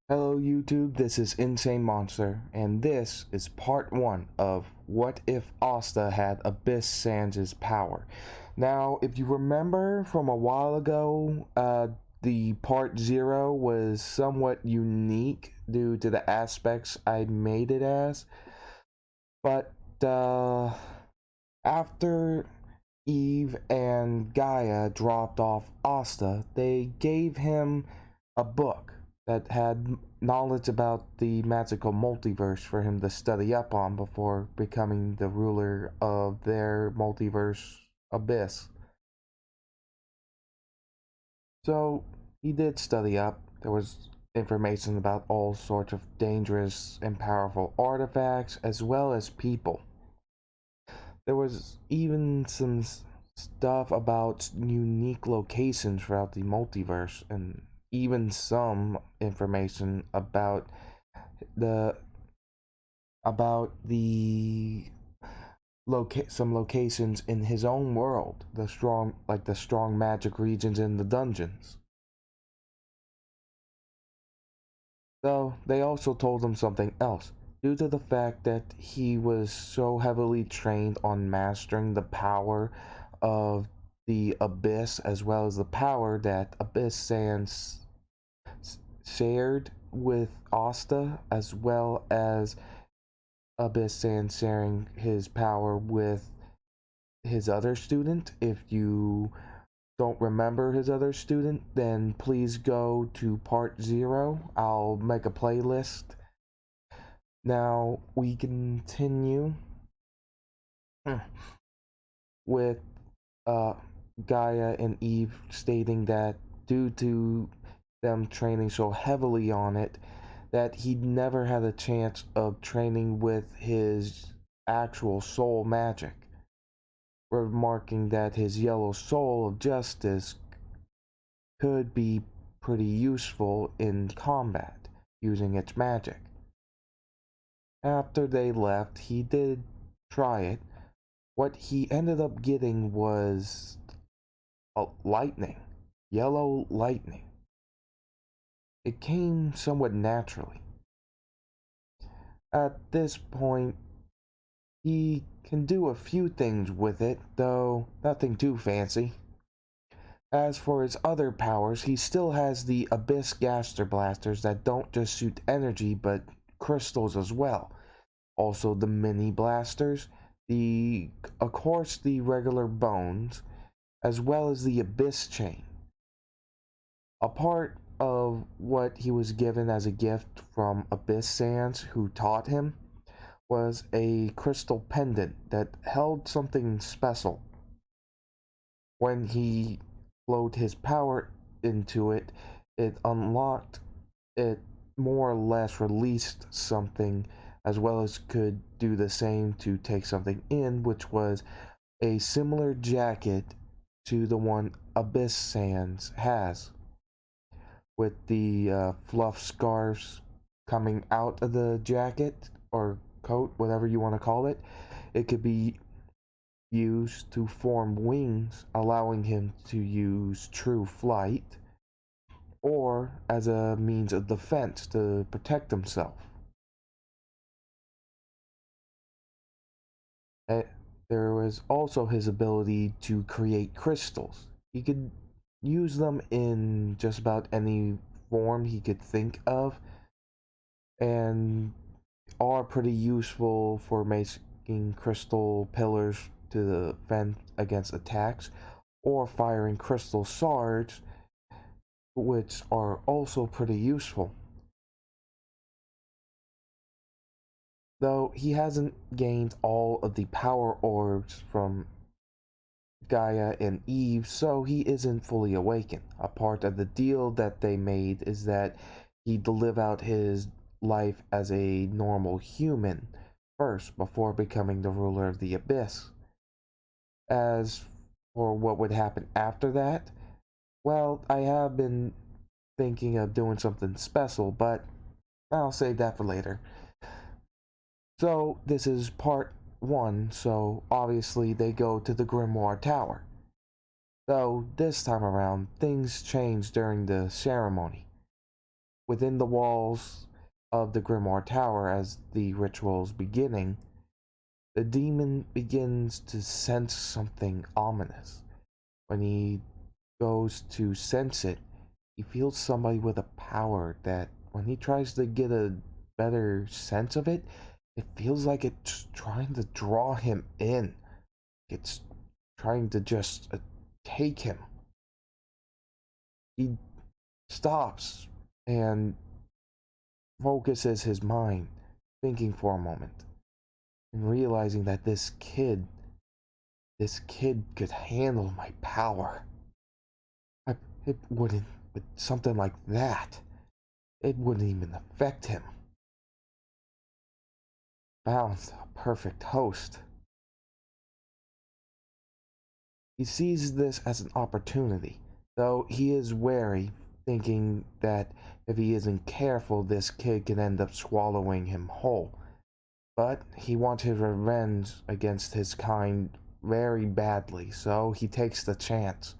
Hello YouTube, this is Insane Monster, and this is part 1 of What If Asta Had Abyss Sans' Power. Now, if you remember from a while ago, the part 0 was somewhat unique due to the aspects I made it as, but after Eve and Gaia dropped off Asta, they gave him a book that had knowledge about the magical multiverse for him to study up on before becoming the ruler of their multiverse abyss. So he did study up. There was information about all sorts of dangerous and powerful artifacts as well as people. There was even some stuff about unique locations throughout the multiverse, and even some information the about the some locations in his own world, the strong magic regions in the dungeons. Though they also told him something else. Due to the fact that he was so heavily trained on mastering the power of the Abyss, as well as the power that Abyss Sans shared with Asta, as well as Abyss Sans sharing his power with his other student. If you don't remember his other student, then please go to part 0. I'll make a playlist. Now we continue with uh, Gaia and Eve stating that due to them training so heavily on it, that he never had a chance of training with his actual soul magic, remarking that his yellow soul of justice could be pretty useful in combat using its magic. After they left, he did try it. What he ended up getting was lightning, yellow lightning. It came somewhat naturally. At this point, he can do a few things with it, though nothing too fancy. As for his other powers, he still has the Abyss Gaster Blasters that don't just shoot energy but crystals as well. Also the Mini Blasters, of course the regular bones, as well as the Abyss Chain. A part of what he was given as a gift from Abyss Sans, who taught him, was a crystal pendant that held something special. When he flowed his power into it, it unlocked it, more or less released something, as well as could do the same to take something in, which was a similar jacket to the one Abyss Sans has, with the fluff scarves coming out of the jacket or coat, whatever you want to call it. It could be used to form wings, allowing him to use true flight, or as a means of defense to protect himself. Uh, There was also his ability to create crystals. He could use them in just about any form he could think of, and are pretty useful for making crystal pillars to defend against attacks, or firing crystal shards, which are also pretty useful. Though he hasn't gained all of the power orbs from Gaia and Eve, so he isn't fully awakened. A part of the deal that they made is that he'd live out his life as a normal human first before becoming the ruler of the Abyss. As for what would happen after that, well, I have been thinking of doing something special, but I'll save that for later. So, this is part 1, so obviously they go to the Grimoire Tower. Though this time around, things change during the ceremony. within the walls of the Grimoire Tower as the ritual's beginning, the demon begins to sense something ominous. When he goes to sense it, he feels somebody with a power that, when he tries to get a better sense of it, it feels like it's trying to draw him in. It's trying to just take him. He stops and focuses his mind, thinking for a moment, and realizing that this kid could handle my power. It wouldn't, with something like that, it wouldn't even affect him. Found a perfect host. He sees this as an opportunity, though he is wary, thinking that if he isn't careful, this kid can end up swallowing him whole. But he wants his revenge against his kind very badly, so he takes the chance.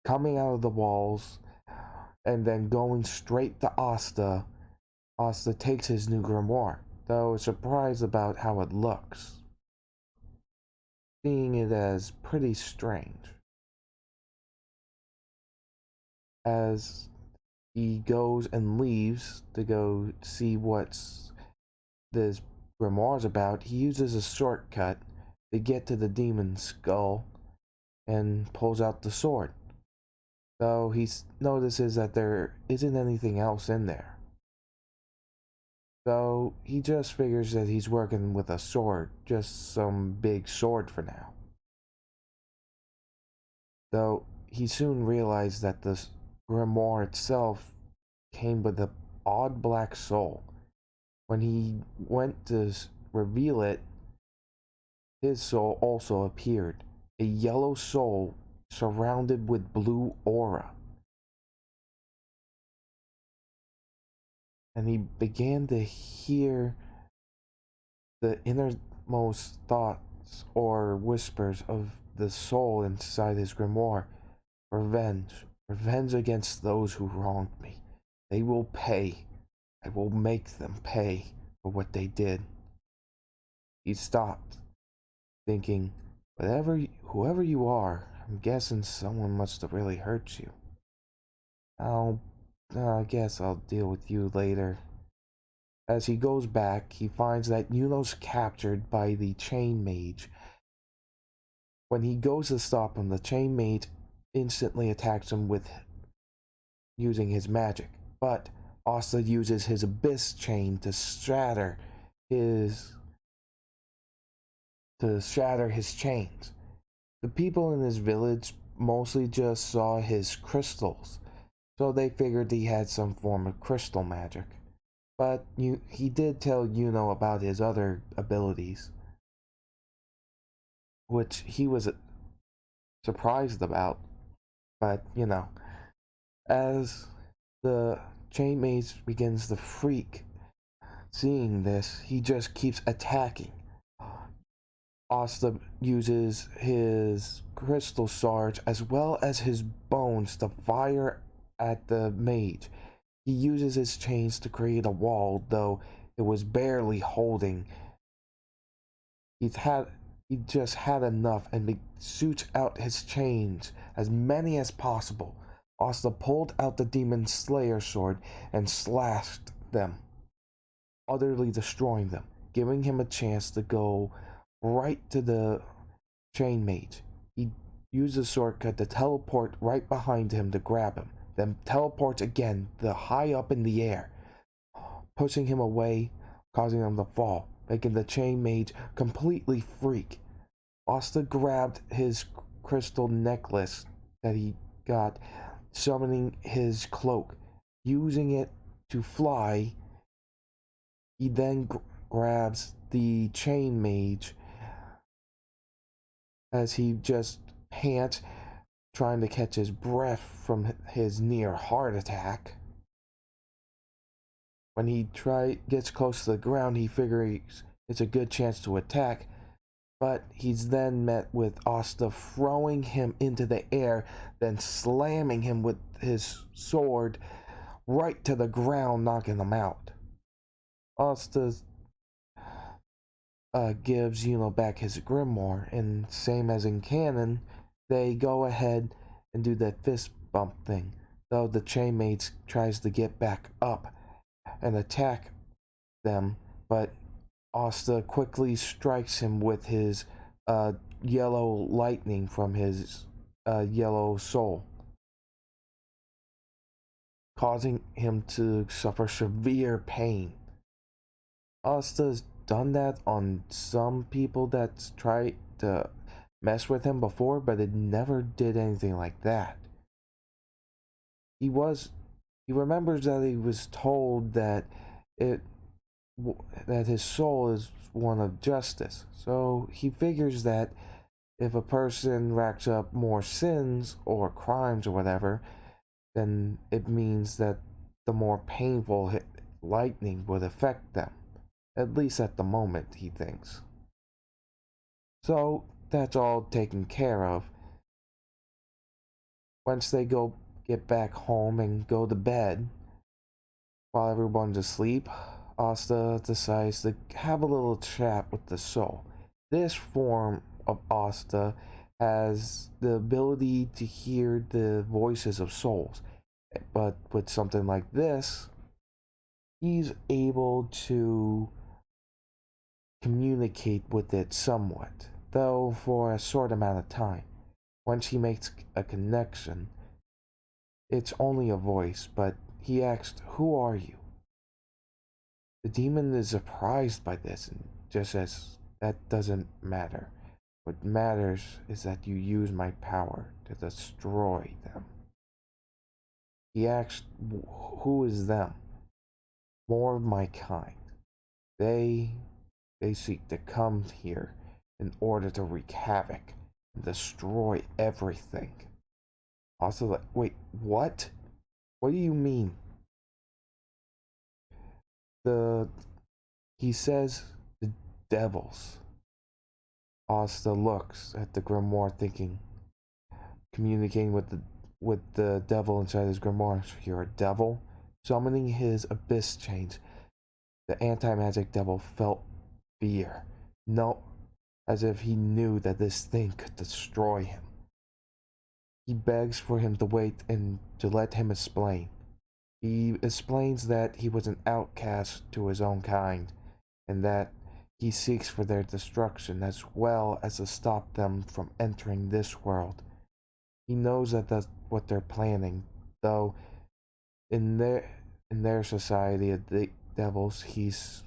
Coming out of the walls and then going straight to Asta, Asta takes his new grimoire, though surprised about how it looks, seeing it as pretty strange. As he goes and leaves to go see what's this grimoire's about, he uses a shortcut to get to the demon's skull and pulls out the sword, though he notices that there isn't anything else in there. So he just figures that he's working with a sword, just some big sword for now. Though he soon realized that the grimoire itself came with an odd black soul. When he went to reveal it, his soul also appeared, a yellow soul surrounded with blue aura. And he began to hear the innermost thoughts or whispers of the soul inside his grimoire. Revenge. Revenge against those who wronged me. They will pay. I will make them pay for what they did. He stopped, thinking, whoever you are, I'm guessing someone must have really hurt you. I'll, I guess I'll deal with you later. As he goes back, he finds that Yuno's captured by the Chain Mage. When he goes to stop him, the Chain Mage instantly attacks him with using his magic. But Asta uses his Abyss Chain to shatter his chains. The people in his village mostly just saw his crystals, so they figured he had some form of crystal magic. But he did tell Yuno about his other abilities, which he was surprised about. But, as the chain mage begins to freak, seeing this, he just keeps attacking. Asta uses his crystal shards as well as his bones to fire at the mage. He uses his chains to create a wall, though it was barely holding. He just had enough and shoots out his chains, as many as possible. Asta pulled out the demon slayer sword and slashed them, utterly destroying them, giving him a chance to go right to the chain mage. He used a shortcut to teleport right behind him to grab him, then teleports again to high up in the air, pushing him away, causing him to fall, making the chain mage completely freak. Asta grabbed his crystal necklace that he got, summoning his cloak. Using it to fly, he then grabs the chain mage as he just pants, trying to catch his breath from his near heart attack. When he gets close to the ground, he figures it's a good chance to attack, but he's then met with Asta throwing him into the air, then slamming him with his sword right to the ground, knocking them out. Asta gives back his grimoire, and same as in canon, they go ahead and do that fist bump thing. Though the chainmate tries to get back up and attack them, but Asta quickly strikes him with his yellow lightning from his yellow soul, causing him to suffer severe pain. Asta's done that on some people that's tried to mess with him before, but it never did anything like that. He was he remembers that he was told that it that his soul is one of justice. So he figures that if a person racks up more sins or crimes or whatever, then it means that the more painful lightning would affect them. At least at the moment, he thinks. So that's all taken care of. Once they go get back home and go to bed, while everyone's asleep, Asta decides to have a little chat with the soul. This form of Asta has the ability to hear the voices of souls, but with something like this, he's able to communicate with it somewhat, though for a short amount of time. Once he makes a connection, it's only a voice, but he asks, "Who are you?" The demon is surprised by this and just says, "That doesn't matter. What matters is that you use my power to destroy them." He asks, "Who is them?" "More of my kind. They they seek to come here in order to wreak havoc and destroy everything." Also, like, wait, what? What do you mean? The He says the devils. Asta looks at the grimoire, thinking, communicating with the devil inside his grimoire. "So you're a devil?" Summoning his abyss chains, the anti-magic devil felt fear. No, as if he knew that this thing could destroy him. He begs for him to wait and to let him explain. He explains that he was an outcast to his own kind, and that he seeks for their destruction as well as to stop them from entering this world. He knows that that's what they're planning, though in their in their society of the devils, he's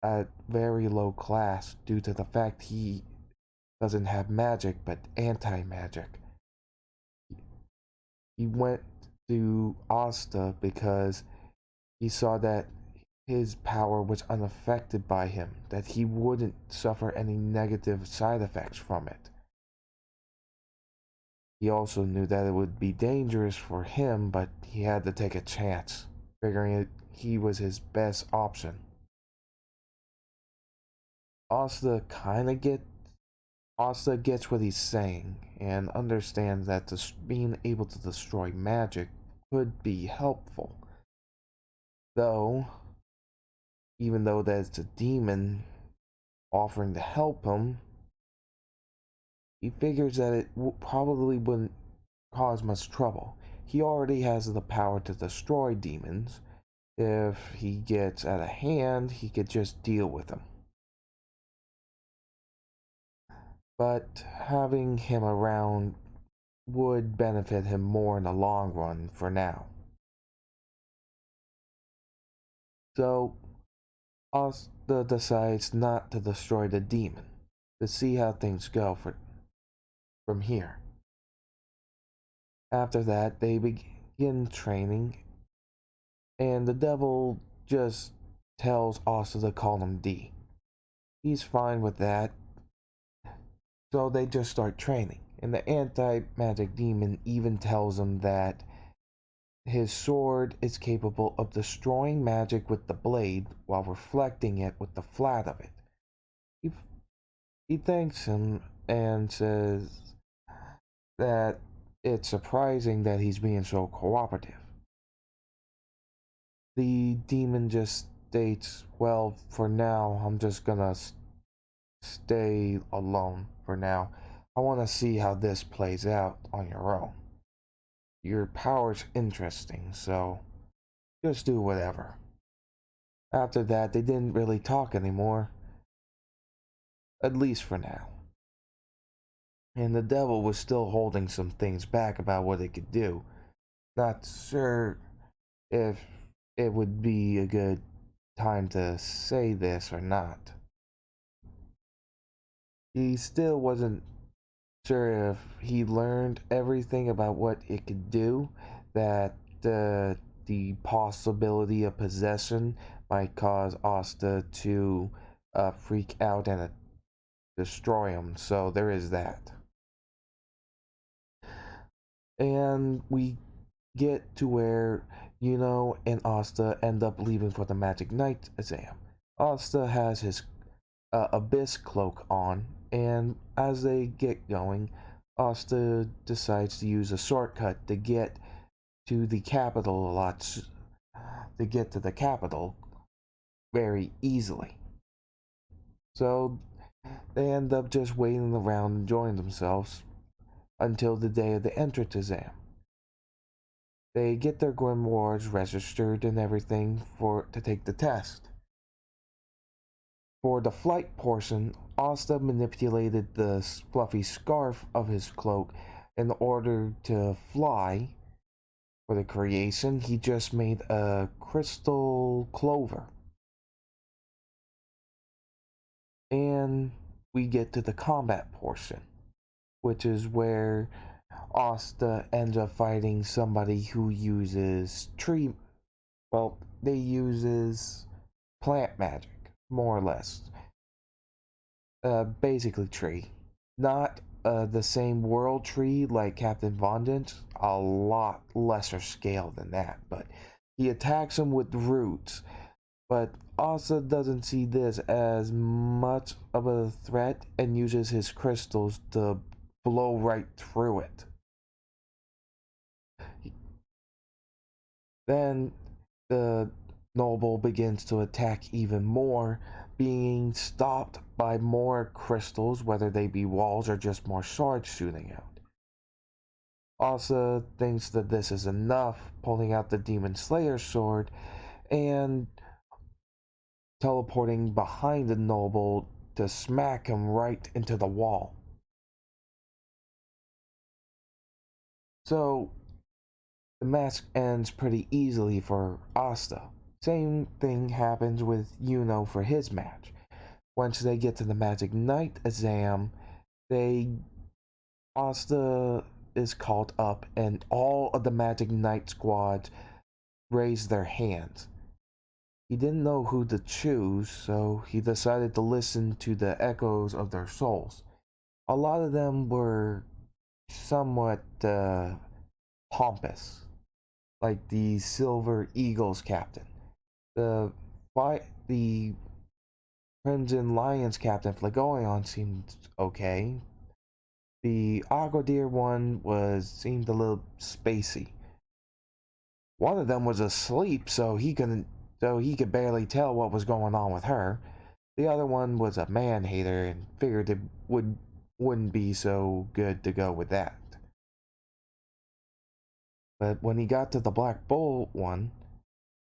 at very low class due to the fact he doesn't have magic but anti-magic. He went to Asta because he saw that his power was unaffected by him, that he wouldn't suffer any negative side effects from it. He also knew that it would be dangerous for him, but he had to take a chance, figuring he was his best option. Asta kinda get Asta gets what he's saying and understands that being able to destroy magic could be helpful. Though, even though that's a demon offering to help him, he figures that it probably wouldn't cause much trouble. He already has the power to destroy demons. If he gets out of hand, he could just deal with them. But having him around would benefit him more in the long run for now. So Asta decides not to destroy the demon, to see how things go from here. After that, they begin training, and the devil just tells Asta to call him D. He's fine with that, so they just start training. And the anti-magic demon even tells him that his sword is capable of destroying magic with the blade while reflecting it with the flat of it. He, he thanks him and says that it's surprising that he's being so cooperative. the demon just states, well, for now, I'm just gonna stay alone for now. I want to see how this plays out on your own. Your power's interesting, so just do whatever. After that, they didn't really talk anymore, at least for now. And the devil was still holding some things back about what it could do. Not sure if it would be a good time to say this or not. He still wasn't sure if he learned everything about what it could do, that the possibility of possession might cause Asta to freak out and destroy him. So there is that. And we get to where Yuno and Asta end up leaving for the Magic Knight exam. Asta has his Abyss cloak on, and as they get going, Asta decides to use a shortcut to get to the capital to get to the capital very easily. So they end up just waiting around enjoying themselves until the day of the entrance exam. They get their grimoires registered and everything to take the test. For the flight portion, Asta manipulated the fluffy scarf of his cloak in order to fly. For the creation, he just made a crystal clover. And we get to the combat portion, which is where Asta ends up fighting somebody who uses they uses plant magic, more or less. Basically tree. Not the same world tree like Captain Vondant, a lot lesser scale than that, but he attacks him with roots. But also doesn't see this as much of a threat and uses his crystals to blow right through it. Then the noble begins to attack even more, being stopped by more crystals, whether they be walls or just more shards shooting out. Asa thinks that this is enough, pulling out the Demon Slayer sword and teleporting behind the noble to smack him right into the wall. So the match ends pretty easily for Asta. Same thing happens with Yuno for his match. Once they get to the Magic Knight exam, Asta is called up and all of the Magic Knight squads raise their hands. He didn't know who to choose, so he decided to listen to the echoes of their souls. A lot of them were somewhat pompous, like the Silver Eagles captain. The Crimson Lions captain Flagoion seemed okay. The Agadir one seemed a little spacey. One of them was asleep, so he could barely tell what was going on with her. The other one was a man hater and figured it wouldn't be so good to go with that. But when he got to the Black Bull one,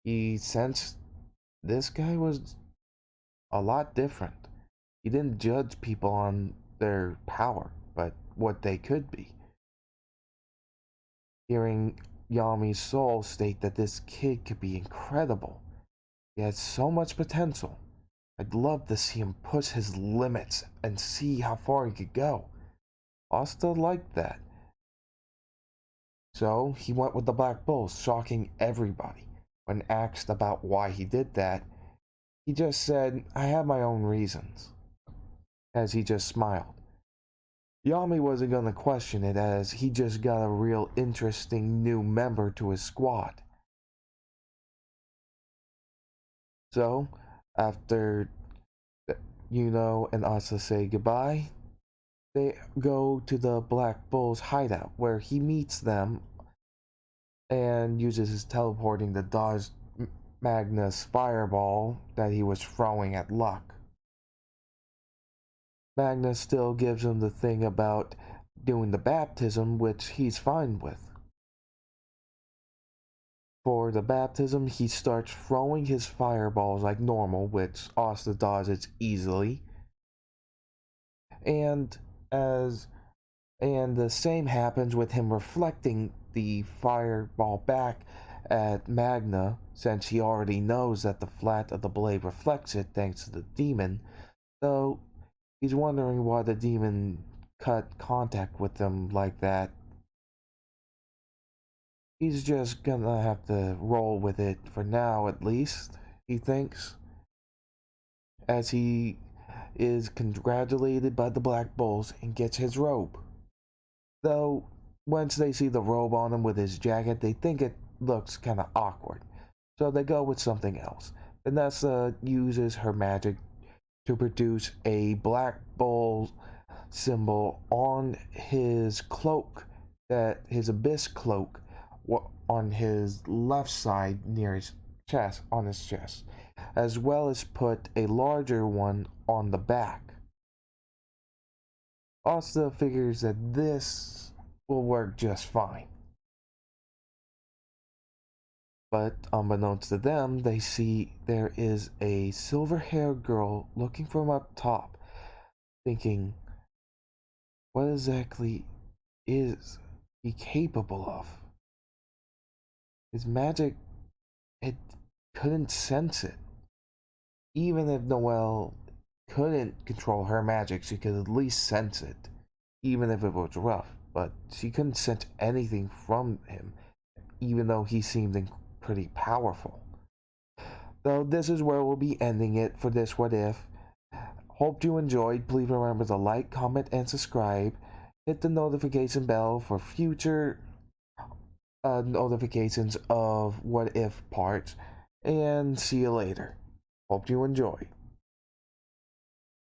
he sensed this guy was a lot different. He didn't judge people on their power, but what they could be. Hearing Yami's soul state that this kid could be incredible. He had so much potential. I'd love to see him push his limits and see how far he could go. Asta liked that. So he went with the Black Bulls, shocking everybody. When asked about why he did that, he just said, I have my own reasons, as he just smiled. Yami wasn't going to question it as he just got a real interesting new member to his squad. So, after Yuno and Asa say goodbye, they go to the Black Bull's hideout where he meets them and uses his teleporting to dodge Magna's fireball that he was throwing at Luck. Magna still gives him the thing about doing the baptism, which he's fine with. For the baptism, he starts throwing his fireballs like normal, which Asta dodges easily. And as and the same happens with him reflecting the fireball back at Magna, since he already knows that the flat of the blade reflects it thanks to the demon, though he's wondering why the demon cut contact with him like that. He's just gonna have to roll with it for now at least, he thinks, as he is congratulated by the Black Bulls and gets his robe. Though, once they see the robe on him with his jacket, they think it looks kind of awkward, so they go with something else. Vanessa uses her magic to produce a Black Bull symbol on his cloak, that his abyss cloak, on his left side near his chest, on his chest, as well as put a larger one on the back. Asta figures that this will work just fine. But unbeknownst to them, they see there is a silver-haired girl looking from up top, thinking, what exactly is he capable of? His magic, it couldn't sense it. Even if Noelle couldn't control her magic, she could at least sense it, even if it was rough. But she couldn't sense anything from him, even though he seemed pretty powerful. So this is where we'll be ending it for this What If. Hope you enjoyed. Please remember to like, comment, and subscribe. Hit the notification bell for future notifications of What If parts. And see you later. Hope you enjoy.